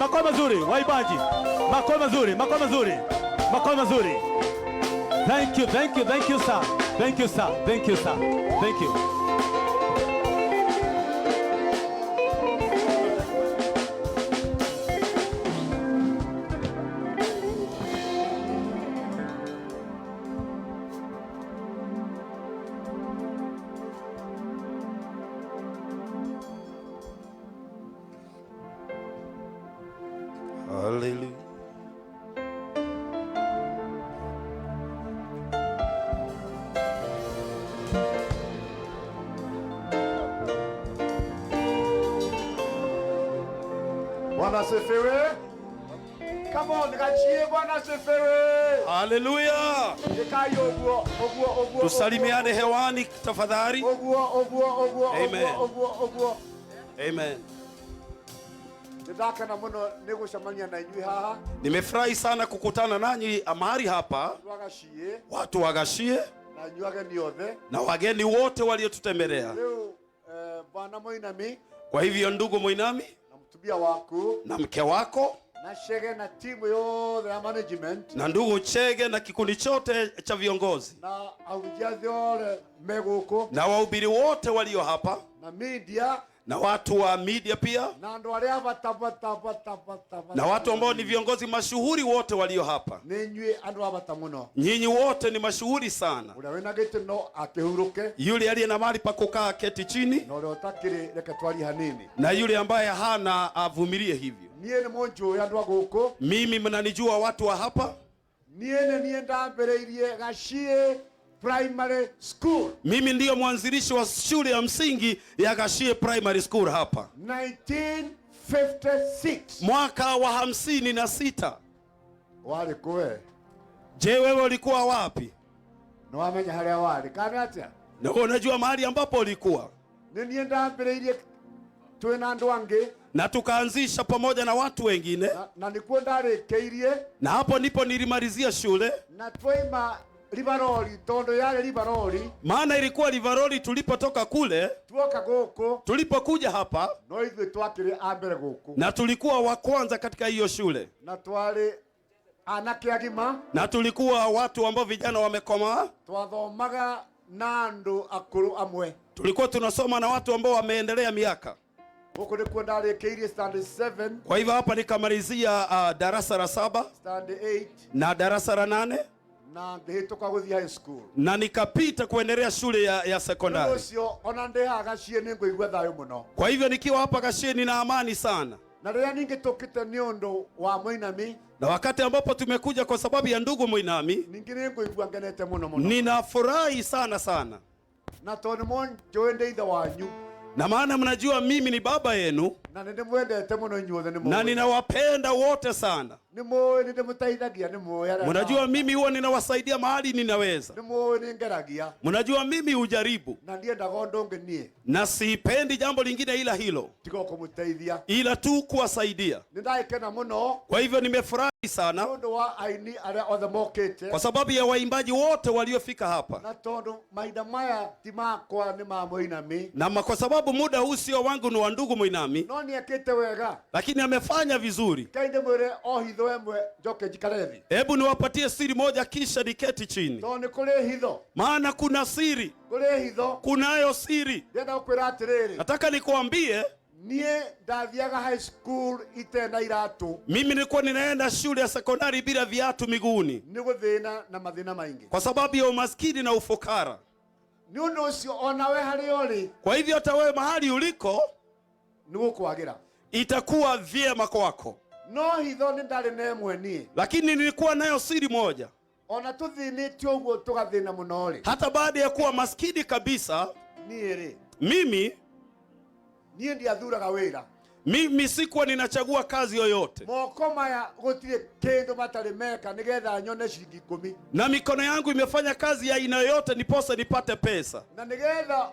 Makofi mazuri, waibaji. Makofi mazuri, makofi mazuri. Makofi mazuri. Thank you, thank you, thank you, sir. Thank you, sir. Thank you, sir. Thank you. Hallelujah. Bwana asifiwe. Come on, nikachie Bwana asifiwe. Hallelujah. Nikayo oguo. Tusalimiane hewani tafadhali. Oguo. Amen. Oguo. Amen. Ndaka na muno negushamania na inyui haha. Nimefurahi sana kukutana nanyi mahali hapa. Watu wagashie na nyuage niothe na wageni wote waliotutembelea. Leo Bwana Muinami, kwa hivyo ndugu Muinami na mtubia wako na mke wako na Chege na timu yote ya management na ndugu Chege na kikundi chote cha viongozi na aujazi wale megoko na wahubiri wote walio hapa na media na watu wa media pia na watu ambao ni viongozi mashuhuri wote walio hapa. Nyinyi wote ni mashuhuri sana. Yule aliye na mahali pa kukaa keti chini, na yule ambaye hana avumilie hivyo. Mimi mnanijua watu wa hapa. Primary school. Mimi ndiyo mwanzilishi wa shule ya msingi ya Gashie Primary School hapa 1956. Mwaka wa 56. Wale koe. Je, wewe ulikuwa wapi? Nawamenya hali wale. Kanatia. Na unajua mahali ambapo ulikuwa? Nienda mbele ile tuena ndwange na tukaanzisha pamoja na watu wengine na nilikuwa ndare keirie na hapo ndipo nilimalizia shule na twaima Libaroli, tondo yale Libaroli. Maana ilikuwa Libaroli tulipotoka kule. Tuoka goko. Tulipokuja hapa. No hivyo tuakile ambele goko. Na tulikuwa wa kwanza katika hiyo shule. Na tuwale anake agima. Na tulikuwa watu ambao vijana wamekoma. Tuwadhomaga nando akuru amwe. Tulikuwa tunasoma na watu ambao wameendelea miaka. Huko nilikuwa ndale keirie standard 7. Kwa hivyo hapa nikamalizia darasa la 7. Standard 8. Na darasa la 8. Na ngehitoka guthi high school na nikapita kuendelea shule ya sekondari. Ucio ona ndeha Gashie ningoigwa thayo muno. Kwa hivyo nikiwa hapa Gashie nina amani sana. Na rĩrĩa ningĩtũkĩte nĩ ũndũ wa Muinami, na wakati ambapo tumekuja kwa sababu ya ndugu Muinami, ningĩ nĩngũigua ngenete muno muno. Ninafurahi sana. Na tondũ mũnjũĩ ndĩ ithe wanyu. Na maana mnajua mimi ni baba yenu. Na nĩndĩmwendete muno inyuothe nĩmũĩ. Na ninawapenda wote sana. Nĩmũĩ nĩndĩmũteithagia nĩmũĩ. Mnajua mimi huwa ninawasaidia mahali ninaweza. Nĩmũĩ nĩngeragia. Mnajua mimi hujaribu. Na ndiendaga ũndũ ũngĩ niĩ. Na sipendi jambo lingine ila hilo. Tiga kũmũteithia. Ila tu kuwasaidia. Nĩndakena muno. Kwa hivyo nimefurahi sana. Tondũ wa aini arĩa othe mokĩte. Kwa sababu ya waimbaji wote waliofika hapa. Na tondũ mahinda maya ti makwa nĩ ma Muinami. Na kwa sababu muda huu sio wangu ni wa ndugu Muinami. No nĩekĩte wega. Lakini amefanya vizuri. Kainde mwere ohitho emwe njoke jikarethi. Hebu niwapatie siri moja kisha niketi chini. Tondũ kũrĩ hitho. Maana kuna siri. Kũrĩ hitho. Kunayo siri. Ndĩrenda gũkwĩra atĩrĩrĩ. Nataka nikuambie. Niĩ ndathiaga high school itena iratũ. Mimi nilikuwa ninaenda shule ya sekondari bila viatu miguuni. Nĩ gũthĩna na mathĩna maingĩ. Kwa sababu ya umaskini na ufukara. Nĩ ũndũ ũcio ona we harĩa ũrĩ. Kwa hivyo hata wewe mahali uliko nĩ gũkwagĩra. Itakuwa vyema kwako. No hitho nĩ ndarĩ na ĩmwe niĩ. Lakini nilikuwa nayo siri moja. Ona tũthĩnĩtio ũguo tũgathĩna mũno rĩ. Hata baada ya kuwa maskini kabisa. Niĩ rĩ. Mimi ndiathuraga wĩra. Mimi sikuwa ninachagua kazi yoyote. Moko maya gũtirĩ kĩndũ matarĩ meka nĩgetha nyone ciringi 10. Na mikono yangu imefanya kazi ya aina yoyote niposa nipate pesa. Na nĩgetha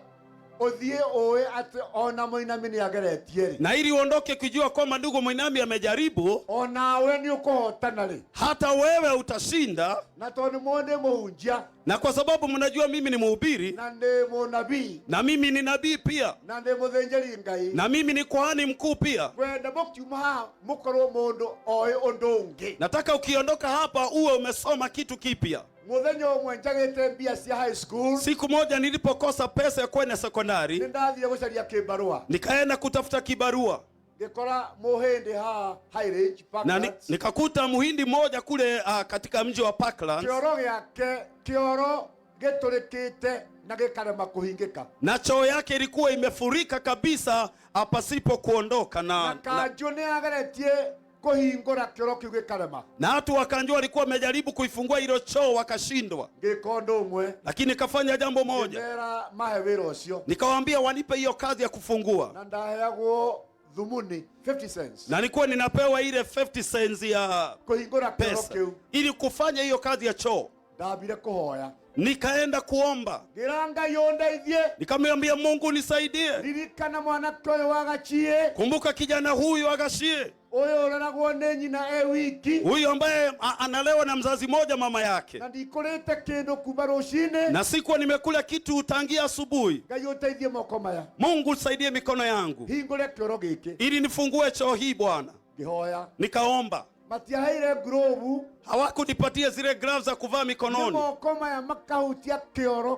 othie oe ate ona Muinami ni ageretie. Na ili uondoke kujua kwamba ndugu Muinami amejaribu, Ona we ni ukohotana ri. hata wewe utashinda. Na toni mwone Muhunjia. Na kwa sababu mnajua mimi ni mhubiri, na ndi munabii, na mimi ni nabii pia, na ndi muthenjeri Ngai, na mimi ni kuhani mkuu pia. Kwenda mukiuma mukorwo mundu oe undu ungi. Nataka ukiondoka hapa uwe umesoma kitu kipya. Muthenya umwe njagite mbia cia high school. Siku moja nilipokosa pesa ya kwenda sekondari, nindathire gucaria kibarua. Nikaenda kutafuta kibarua. Ngikora muhindi ha high range na nikakuta muhindi mmoja kule katika mji wa Parklands. Kioro yake kioro geturikite na gikarema kuhingika. Na choo yake ilikuwa imefurika kabisa pasipo kuondoka na kanjone agaretie kuhingura kioro kiu gikarema. Na watu wakanjua walikuwa wamejaribu kuifungua hilo choo wakashindwa. Ngikondo umwe. Lakini nikafanya jambo moja. Ngera mahewero ucio. Nikawaambia wanipe hiyo kazi ya kufungua. Na ndaheagwo dhumuni 50 cents. Na nilikuwa ninapewa ile 50 cents ya kuhingura kioro kiu ili kufanya hiyo kazi ya choo. Ndabire kuhoya. Nikaenda kuomba. Ngiranga yondeithie. Nikamwambia Mungu nisaidie. Ririkana mwanake uyu wagachie. Kumbuka kijana huyu agashie. Uyu uraragwo ni nyina wiki. Huyu ambaye analewa na mzazi moja mama yake. Na ndikurite kindu kuma rucini. Na sikuwa nimekula kitu tangia asubuhi. Ngai uteithie moko maya. Mungu usaidie mikono yangu. Hingure kioro giki. Ili nifungue choo hii Bwana. Ngihoya. Nikaomba. Matiaheire glovu. Hawakunipatia zile gloves za kuvaa mikononi. Moko maya makahutia kioro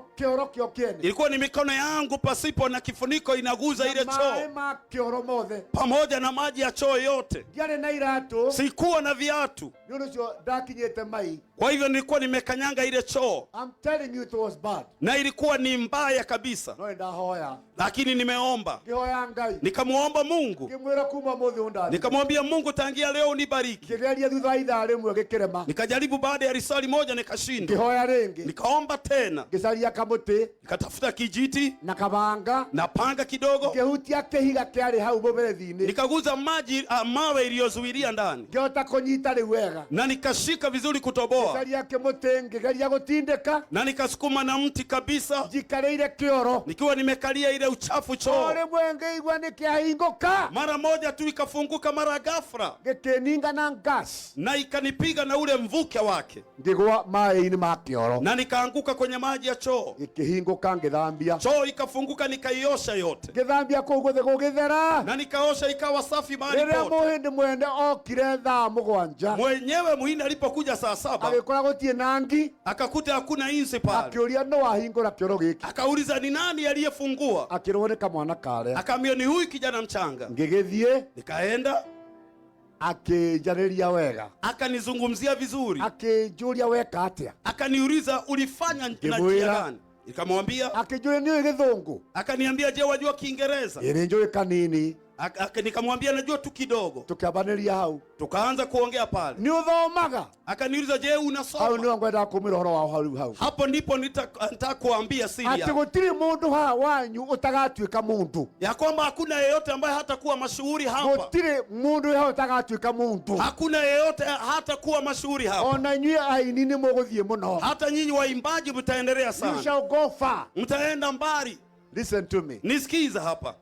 kio kiene. Ilikuwa ni mikono yangu pasipo na kifuniko inaguza ile choo. Kioro mothe. Pamoja na maji ya choo yote. Ndiare na iratu. Sikuwa na viatu. Nunucio ndakinyete mai. Kwa hivyo nilikuwa nimekanyanga ile choo. I'm telling you it was bad. Na ilikuwa ni mbaya kabisa. No ndahoya. Lakini nimeomba. Ngihoya Ngai. Nikamuomba Mungu. Ngimwira kuma mothe undani. Nikamwambia Mungu tangia leo unibariki. Ngigeria thutha ithaa rimwe gikirema. Nikajaribu baada ya risali moja nikashindwa. Ngihoya ringi. Nikaomba tena. Ngicaria kamuti. Nikatafuta kijiti na kabanga na panga kidogo. Ngihutia kihiga kiari hau muberethini. Nikaguza maji mawe iliyozuilia ndani. Ngihota kunyita riu wega. Na nikashika vizuri kutoboa. Ngicaria kimuti ngigeria gutindika. Na nikasukuma na mti kabisa. Njikareire kioro. Nikiwa nimekalia ile uchafu choo. Ore mwenge igwa nikiahinguka. Mara moja tu ikafunguka mara ghafla. Gikeninga na gas. Na ikanipiga na ule mvuke wake. Ngigwa mai-ini ma kioro. Na nikaanguka kwenye maji ya choo. Ikihinguka ngithambia. Choo ikafunguka nikaiosha yote. Ngithambia kuu guthe gugithera. Na nikaosha ikawa safi mahali pote. Rĩrĩa muhindi mwene okire thaa mũgwanja. Mwenyewe muhindi alipokuja saa 7. Agĩkora gũtirĩ nangi. Akakuta hakuna inzi pale. Akĩũria no wahingũra kioro gĩkĩ. Akauliza ni nani aliyefungua? Akĩrwo nĩ kamwana karĩa. Akaambia ni huyu kijana mchanga. Ngĩgĩthiĩ. Nikaenda. Akĩnjarĩria wega. Akanizungumzia vizuri. Akĩnjũria weka atĩa. Akaniuliza ulifanya na njia gani? Nikamwambia. Akĩnjũria nĩ gĩthũngũ. Akaniambia je wajua Kiingereza? Nĩ njũĩ kanini. Nikamwambia najua tu kidogo. Tukiambanĩria hau. Tukaanza kuongea pale. Nĩ ũthomaga? Akaniuliza je unasoma? Hau nĩho ngwenda kũmwĩra ũhoro wa hau. Hapo ndipo nitakuambia siri yake. Atĩ gũtirĩ mũndũ haha wanyu ũtagatuĩka mũndũ. Ya kwamba hakuna yeyote ambaye hatakuwa mashuhuri hapa. Gũtirĩ mũndũ haha ũtagatuĩka mũndũ. Hakuna yeyote hatakuwa mashuhuri hapa. Ona inyuĩ aini nĩ mũgũthiĩ mũno. Hata nyinyi waimbaji mtaendelea sana. You shall go far. Mtaenda mbali. Listen to me. Nisikiza hapa.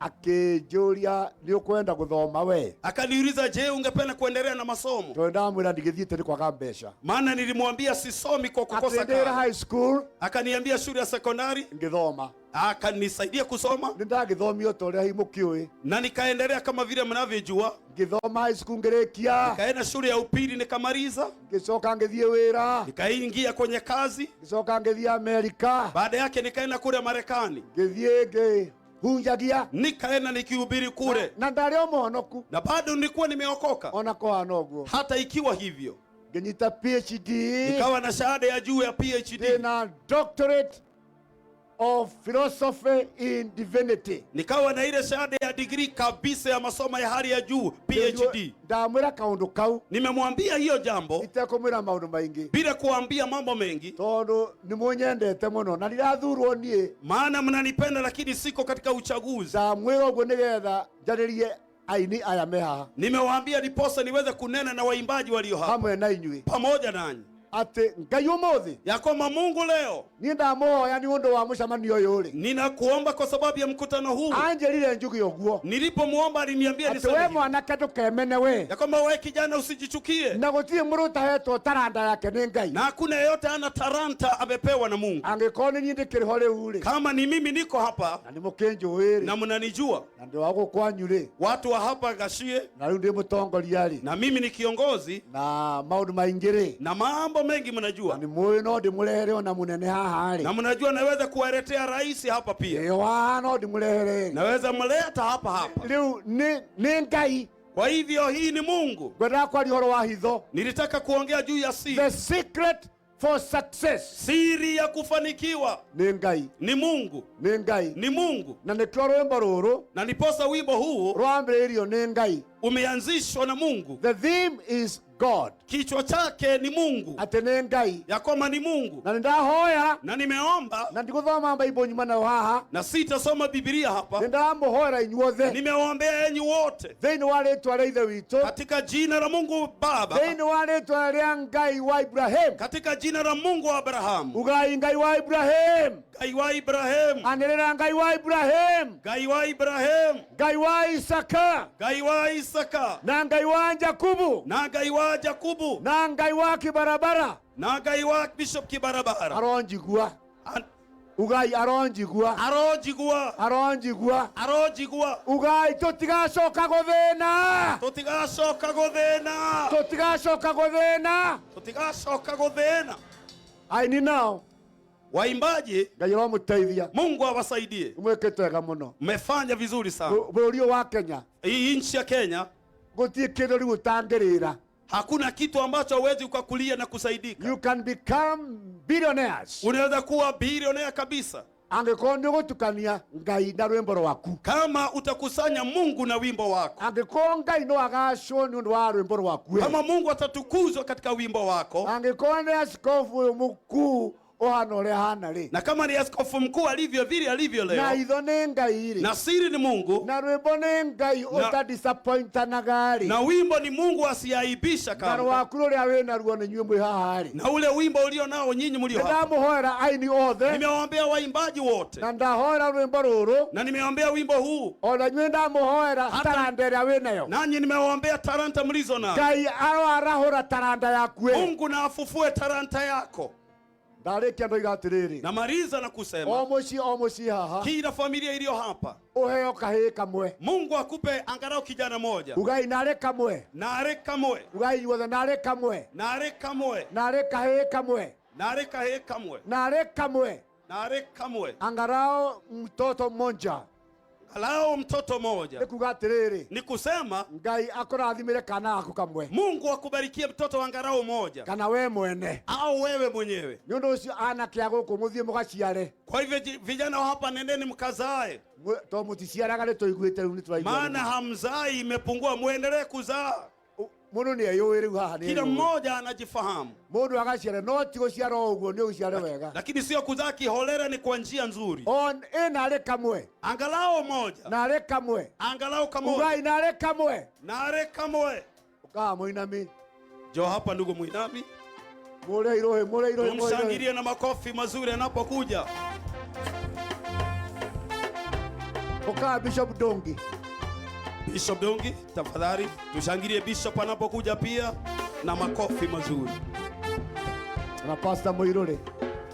Akĩnjũria nĩ ũkwenda gũthoma we? Akaniuliza je ungependa kuendelea na masomo? Tondũ ndamwĩra ndigĩthiĩte nĩ kwaga mbeca. Maana nilimwambia sisomi kwa kukosa kazi. High school. Akaniambia shule ya sekondari. Ngĩthoma. Akanisaidia kusoma. Nĩndagĩthomio ta ũrĩa mũkĩũĩ. Na nikaendelea kama vile mnavyojua. Ngĩthoma high school ngĩrĩkia. Nikaenda shule ya upili nikamaliza. Ngĩcoka ngĩthiĩ wĩra. Nikaingia kwenye kazi. Ngĩcoka ngĩthiĩ Amerika. Baada yake nikaenda kule Marekani. Ngĩthiĩ Muhunjia. Nikaenda nikihubiri kule. Na ndarĩ o mũhonoku. Na bado nilikuwa nimeokoka. Ona kũhana ũguo. Hata ikiwa hivyo. Ngĩnyita PhD. Nikawa na shahada ya juu ya PhD. Na doctorate of philosophy in divinity. Nikawa na ile shahada ya degree kabisa ya masomo ya hali ya juu PhD. Ndamwĩra kaũndũ kau. Nimemwambia hiyo jambo. Itekũmwĩra maũndũ maingĩ. Bila kuambia mambo mengi. Tondũ nĩmũnyendete mũno na ndirathurwo niĩ. Maana mnanipenda lakini siko katika uchaguzi. Ndamwĩra ũguo nĩgetha njarĩrie aini aya me haha. Nimewaambia ndiposa niweze kunena na waimbaji walio hapa. Hamwe na inyuĩ. Pamoja nanyi. ate ngai umuthi ya kwamba Mungu leo ni ndamuhoya ni undu wa mucemanio yuri ninakuomba kwa sababu ya mkutano huu. anjerire njugi uguo Nilipomuomba aliniambia ate we mwanake ndukemene we ya kwamba wewe kijana usijichukie, na gutire muruta hetwo taranda yake ni ngai, na hakuna yeyote ana talanta amepewa na Mungu. angikoni ni ndikiriho riu ri Kama ni mimi niko hapa na ni mukinjuiri na mnanijua, na ndi wa gukwanyu ri watu wa hapa Gashie, na riu ndi mutongoria ri na mimi ni kiongozi na maundu maingi ri na mambo mengi na mnajua, ni muyi no ndimurehere ona munene haha ri na mnajua naweza kuwaletea rais hapa pia, ewa no ndimurehere naweza mleta hapa. riu ni ngai. Kwa hivyo hii ni Mungu. Gwenda kwa horo wa hitho, Nilitaka kuongea juu ya siri. the secret for success Siri ya kufanikiwa ni ngai, ni Mungu, ni ngai, ni Mungu. na nikio rwimbo ruru Na niposa wimbo huu rwambiriirio ni ngai. umeanzishwa na Mungu. The theme is God, Kichwa chake ni Mungu, ate ni ngai, ya kwamba ni Mungu. na nindahoya Na nimeomba na ndiguthoma Bible nyuma nayo haha, na sitasoma Biblia hapa, nindamuhoera inyuothe nimewaombea enyi wote thiini wa ritwa ria ithe witu, katika jina la Mungu Baba, thiini wa ritwa ria ngai wa Ibrahim. katika jina la Mungu wa Abrahamu, Ugai ngai wa Ibrahim, ngai wa Ibrahimu, anirira ngai wa Ibrahim, ngai wa Ibrahimu, ngai wa Isaka, ngai wa Isaka, na ngai wa Jakubu, na ngai wa Jakubu, na ngai wa Kibarabara. na ngai wa Bishop Kibarabara. Aronjigua An- ugai aronjigua arojigua aronjigua arojigua ugai tutigacoka guthina tutigacoka guthina tutigacoka guthina tutigacoka guthina. aini nao Waimbaji, ngai romuteithia Mungu awasaidie. mwikite wega muno. Mmefanya vizuri sana. Bũrũri wa Kenya Hii nchi ya Kenya gutie kindu riu utangirira. hakuna kitu ambacho hauwezi ukakulia na kusaidika. You can become billionaires Unaweza kuwa bilionea kabisa angikorwo ni gutukania ngai na rwimbo rwaku, kama utakusanya Mungu na wimbo wako. angikorwo ngai no agacwo ni undu wa rwimbo rwaku, Kama Mungu atatukuzwa katika wimbo wako, angikorwo ni askofu uyu mukuu ohana uria hana ri, na kama ni askofu mkuu alivyo vile alivyo na leo, itho ni ngai ri, na siri ni Mungu, na rwimbo ni ngai utadisappointanaga ri, na wimbo ni Mungu asiaibisha na kama, rwaku ruria wina ruo ni nyue mwi haha ri. na ule wimbo ulio nao nyinyi mlio hapa. Ndamuhoera aini othe Nimewaombea waimbaji wote na ndahoera rwimbo ruru, na nimewaombea wimbo huu, ona nyue ndamuhoera taranda iria winayo. nanyi nimewaombea talanta mlizo nayo. Ngai arahura taranda yaku. Mungu na afufue talanta yako. Ndarikia ndoiga atiriri, Na mariza na kusema o muci haha kila familia iliyo hapa, uheo kahii kamwe, Mungu akupe angalau kijana moja, ugai nare kamwe, nare kamwe, ugai inyuothe nare kamwe, nare kamwe, nare kahii kamwe, nare kahe kamwe, nare kamwe, nare kamwe, angarao mtoto mmoja. angalau mtoto moja. Nikuga atiriri, Ni kusema ngai akurathimire kana gaku kamwe, Mungu akubarikie mtoto angalau moja, kana we mwene, au wewe mwenyewe. ni undu ucio anake a guku muthie mugaciare, Kwa hivyo vijana wa hapa, nendeni mkazae, to muticiaraga ni tuiguite riu ni turaigua. maana hamzai, imepungua. Muendelee kuzaa. Mundu ni eyui riu haha ni Kila eyui. mmoja anajifahamu, Mundu agaciare no ti guciara uguo ni uciare wega. lakini sio kuzaa kiholera, ni kwa njia nzuri. On nare kamwe, Angalau moja, nare kamwe, angalau kamoja, ugai nare kamwe. nare kamwe. Ukaa muinami, Jo hapa, ndugu mwinami, mure irohe. tumshangilie na makofi mazuri anapokuja. Ukaa Bishop Dongi. Bishop Dongi, tafadhali tushangilie Bishop anapokuja pia na makofi mazuri. Na Pastor Muirure.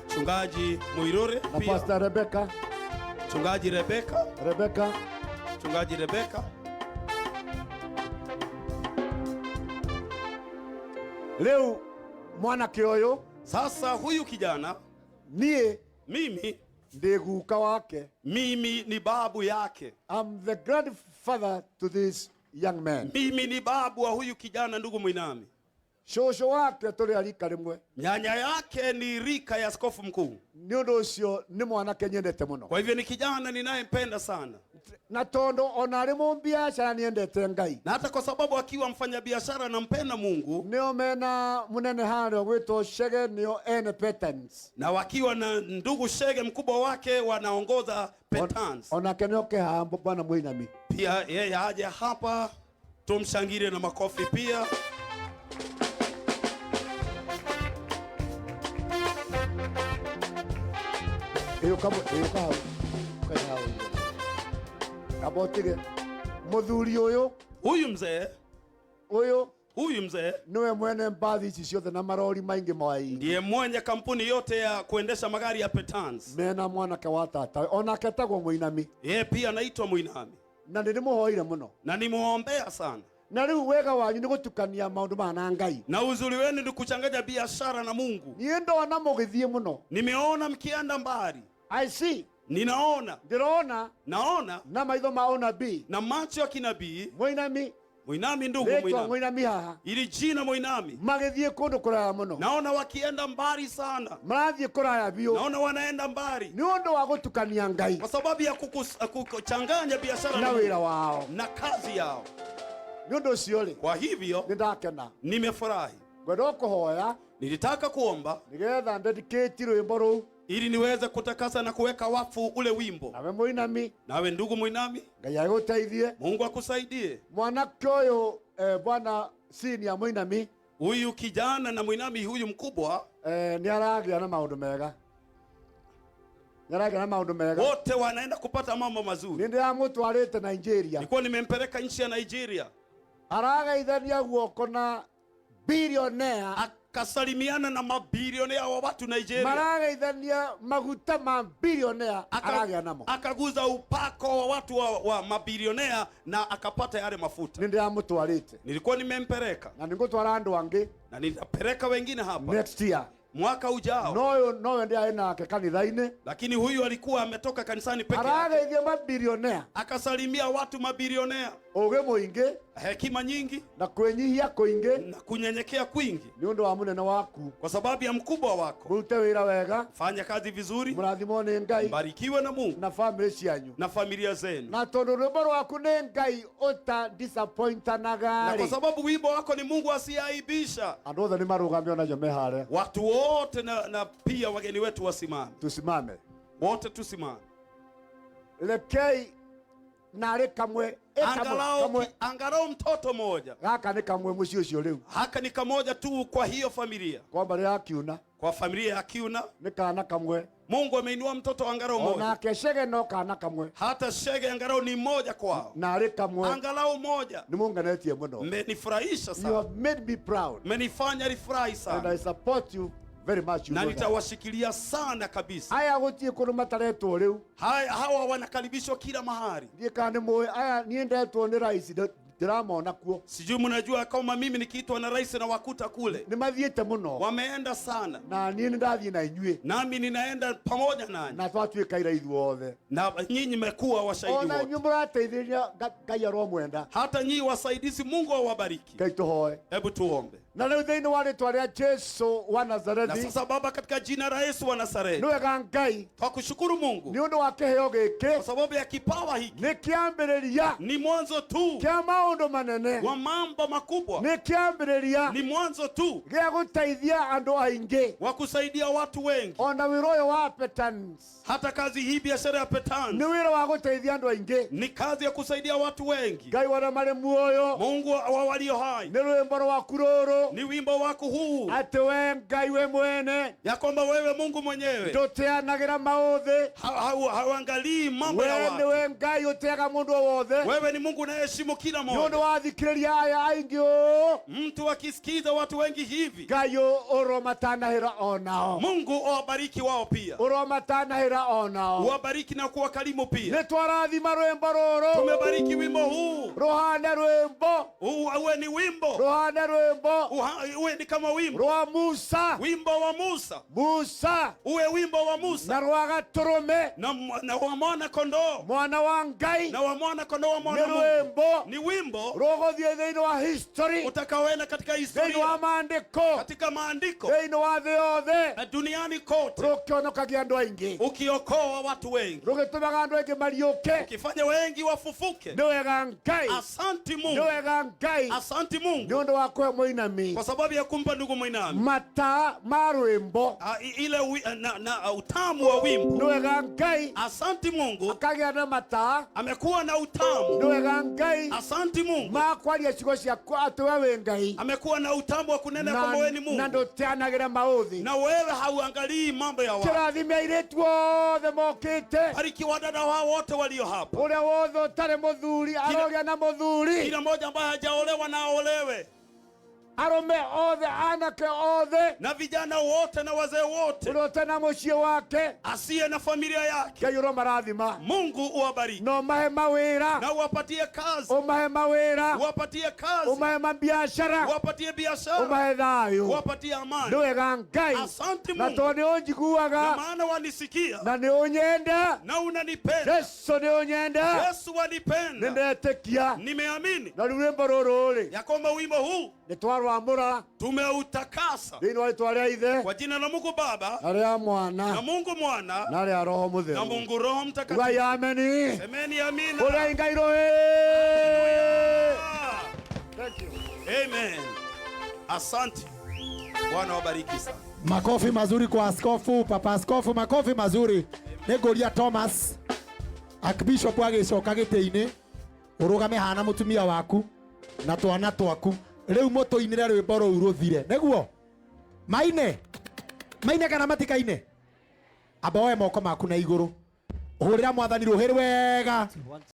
Mchungaji Muirure Na pia, Pastor Rebecca. mchungaji Rebecca, mchungaji Rebecca. Leo mwana kioyo Sasa huyu kijana, nie mimi ndiguka wake. mimi ni babu yake, I'm the grandfather to this young man. mimi ni babu wa huyu kijana, ndugu mwinami. Shosho wake tuli arika rimwe. Nyanya yake ni rika ya askofu mkuu. Ni undu ucio ni mwanake nyendete muno. Kwa hivyo ni kijana ninayempenda sana, Na tondo ona ari mu biashara niendete ngai. na hata kwa sababu akiwa mfanyabiashara nampenda Mungu, Nio mena munene hano gwitwo Shege nio ene patents. na wakiwa na ndugu Shege mkubwa wake wanaongoza Petans. Ona kenyoke hambo bwana muinami. Pia yeye aje hapa, tumshangilie na makofi pia. Eyo kamo hau. Kabotige. Muthuri uyu. Huyu mzee niwe mwene mbathi ici ciothe na marori maingi mwai. Ndiye mwenye kampuni yote ya kuendesha magari ya Petans. Mena mwanake wa tata onake tagwo Muinami. Yeye pia anaitwa Muinami. Na ndimuhoire muno. Na nimuombea sana. Na riu wega wanyu ni gutukania maundu mana Ngai. Na uzuri wenu ni kuchanganya biashara na Mungu. Niendo na mugithie muno. Nimeona mkienda mbali. I see. Ninaona. Naona. Na maitho maona bi. Na macho ya kinabii. Muinami ndugu Muinami haha. Ili jina Muinami. Magithie kundu kuraya muno. Naona wakienda mbali sana. Marathie kuraya bio. Naona wanaenda mbali. Ni undu wa gutukania Ngai. Kwa sababu ya kuchanganya biashara na wira wao na kazi yao. Ni undu ucio ri. Kwa hivyo ndakena. Nimefurahi. Ngwenda kuhoya. Nilitaka kuomba nigetha dedicate rwimbo ruu ili niweze kutakasa na kuweka wakfu ule wimbo. Nawe Muinami. Nawe ndugu Muinami. Ngai agũteithie. Mungu akusaidie. Mwanake uyu bwana senior Muinami. Huyu kijana na Muinami huyu mkubwa ni aragia na maundu mega. Wote wanaenda kupata mambo mazuri. Ninde amutwarite Nigeria. Nilikuwa nimempeleka nchi ya Nigeria. Aragaithania guoko na billionaire. Akasalimiana na mabilionea wa watu Nigeria. Maragaithania maguta ma billionaire aragia namo. Akaguza upako wa watu wa mabilionea na akapata yale mafuta. Ninde amutwarite. Nilikuwa nimempeleka. Na ningutwara andu angi. Na nitapeleka wengine hapa. Next year. Mwaka ujao. No ndiye aina kanithaini. Lakini huyu alikuwa ametoka kanisani peke yake. Aragaithia mabilionea. Akasalimia watu mabilionea. Uge muingi. Hekima nyingi. Na kwenyihia kuingi. Na kunyenyekea kwingi. Ni undu wa munene waku. Kwa sababu ya mkubwa wako. Murute wira wega. Fanya kazi vizuri. Murathimwo ni Ngai. Barikiwe na Mungu. Na family cianyu. Na familia zenu. Na tondu rwimbo rwaku ni Ngai uta disappointanaga. Na kwa sababu wimbo wako ni Mungu asiaibisha. Andu othe ni marugamio na jomehare. Watu wote na pia wageni wetu wasimame. Tusimame. Wote tusimame. Lekei nare kamwe angalau mtoto moja. Gaka ni kamwe muci ucio riu. Haka ni kamoja tu kwa hiyo familia. Kwa bari ya Kiuna. Kwa familia ya Kiuna. Ni kana kamwe. Mungu ameinua mtoto angalau moja. Na keshege no kana kamwe. Hata shege angalau ni moja kwao. Nare kamwe. Angalau moja. Ni Mungu anayetie muno. Mmenifurahisha sana. You have made me proud. Mmenifanya nifurahi sana. And I support you very much. Na nitawashikilia sana kabisa. Aya gutie kuno mataretwo riu. Hawa wanakaribishwa kila mahali. Ndiye kana moyo aya niendetwo ni rais ndiramona kuo. Sijui mnajua kama mimi nikiitwa na rais na wakuta kule. Ni mathiete muno. Wameenda sana. Na niĩ ndathie na inyue. Nami ninaenda pamoja nanyi. Na twatuĩka ira ithuothe. Na nyinyi mmekuwa washahidi wote. Ona nyinyi mũrateithĩrĩria Ngai aromwenda. Hata nyinyi wasaidizi Mungu awabariki. Ngai tũhoe. Hebu tuombe. Na leo thĩinĩ wa rĩtwa rĩa Jesu wa Nazareti. Na sasa Baba, katika jina la Yesu wa Nazareti. Nĩ wega Ngai. Twakushukuru Mungu. Nĩ ũndũ wa kĩheo gĩkĩ. Kwa sababu ya kipawa hiki. Nĩ kĩambĩrĩria. Ni mwanzo tu. Kĩa maũndũ manene. Wa mambo makubwa. Nĩ kĩambĩrĩria. Ni mwanzo tu. Gĩa gũteithia andũ aingĩ. Wa kusaidia watu wengi. Ona wĩra ũyũ wa Petans. Hata kazi hii biashara ya Petans. Nĩ wĩra wa gũteithia andũ aingĩ. Ni kazi ya kusaidia watu wengi. Ngai wa marĩ muoyo. Mungu wa walio hai. Nĩ rwĩmbo rwaku rũrũ. Ni wimbo wako huu. Atĩ we Ngai we mwene. Ya kwamba wewe Mungu mwenyewe. Ndũteanagĩra maũthĩ. Hauangalii mambo ya watu. Wewe Ngai ũteaga mũndũ o wothe. Wewe ni Mungu unayeheshimu kila mmoja. Nĩ ũndũ wa thikĩrĩria aya aingĩ ũũ. Mtu akisikiza watu wengi hivi. Ngai ũromatanahĩra o nao. Mungu awabariki wao pia. Ũromatanahĩra o nao. Uwabariki na kuwakarimu pia. Nĩ twarathima rwĩmbo rũrũ. Tumebariki wimbo huu. Rũhane rwĩmbo. Uwe ni wimbo. Rũhane rwĩmbo. Uwe ni kama wimbo. Rwa Musa. Wimbo wa Musa. Musa. Uwe wimbo wa Musa. Na rwa gatũrũme. Na wa mwana kondoo. Mwana wa Ngai. Na wa mwana kondoo wa mwana Mungu. Nĩ rwĩmbo. Ni wimbo. Rũgũthiĩ thĩinĩ wa history. Utakaoenda katika historia. Thĩinĩ wa maandĩko. Katika maandiko. Thĩinĩ wa thĩ yothe. Duniani kote. Rũkĩonokagia andũ aingĩ. Ukiokoa watu wengi. Rũgĩtũmaga andũ aingĩ mariũke. Ukifanya wengi wafufuke. Nĩ wega Ngai. Asanti Mungu. Nĩ wega Ngai. Asanti Mungu. Nĩ ũndũ wa kũhe Mũinami. Kwa sababu ya kumpa ndugu Muinami. Mata ma rwĩmbo. Ile utamu wa wimbo. Nĩ wega Ngai. Asanti Mungu. Akagĩa na mata. Amekuwa na utamu. Nĩ wega Ngai. Asanti Asante Mungu. Makwaria ciugo ciakwa ati wewe Ngai. Amekuwa na utamu wa kunena kwamba wewe ni Mungu. Na ndutianagira mauthi. Na wewe hauangalii mambo ya watu. Kirathime airetu othe mokite. Bariki wadada wao wote walio hapa. Ule wothe utare muthuri aroria na muthuri. Kila mmoja ambaye hajaolewa na aolewe. Arome othe anake othe. Na vijana wote na wazee wote. Urote na muciĩ wake. Asiye na familia yake. Ngai ũromarathima. Mungu uwabariki. Na umahe mawĩra. Na uwapatie kazi. Umahe mawĩra. Uwapatie kazi. Umahe mabiashara. Uwapatie biashara. Umahe thayũ. Uwapatie amani. Nĩ wega Ngai. Asante Mungu. Na tondũ nĩ ũnjiguaga. Na maana wanisikia. Na nĩ ũnyenda. Na unanipenda. Yesu nĩ ũnyenda. Yesu wanipenda. Nĩndetĩkia. Nimeamini. Na rĩu rwĩmbo rũrũ rĩ. Ya kwamba wimbo huu nĩtwarwamũra. Tumeutakasa. Thĩinĩ wa rĩĩtwa rĩa Ithe. Kwa jina la Mungu Baba. Na rĩa Mwana. Na Mungu Mwana. Na rĩa Roho Mũtheru. Na Mungu Roho Mtakatifu. Ngai ameni. Semeni amina. Ule Ngai rohe. Thank you. Amen. Asante. Bwana wabariki sana. Makofi mazuri kwa askofu, papa askofu, makofi mazuri. Negoria Thomas. Archbishop agicoka gĩtĩ-inĩ. Urugame hana mutumia waku na twana twaku. Rĩu mũtũinĩre rwĩmbo rũu rũthire. Nĩguo? Maine. Maine kana matikaine. Amba oe moko maku na igũrũ. Ũhũrĩra mwathani rũhĩ rwega.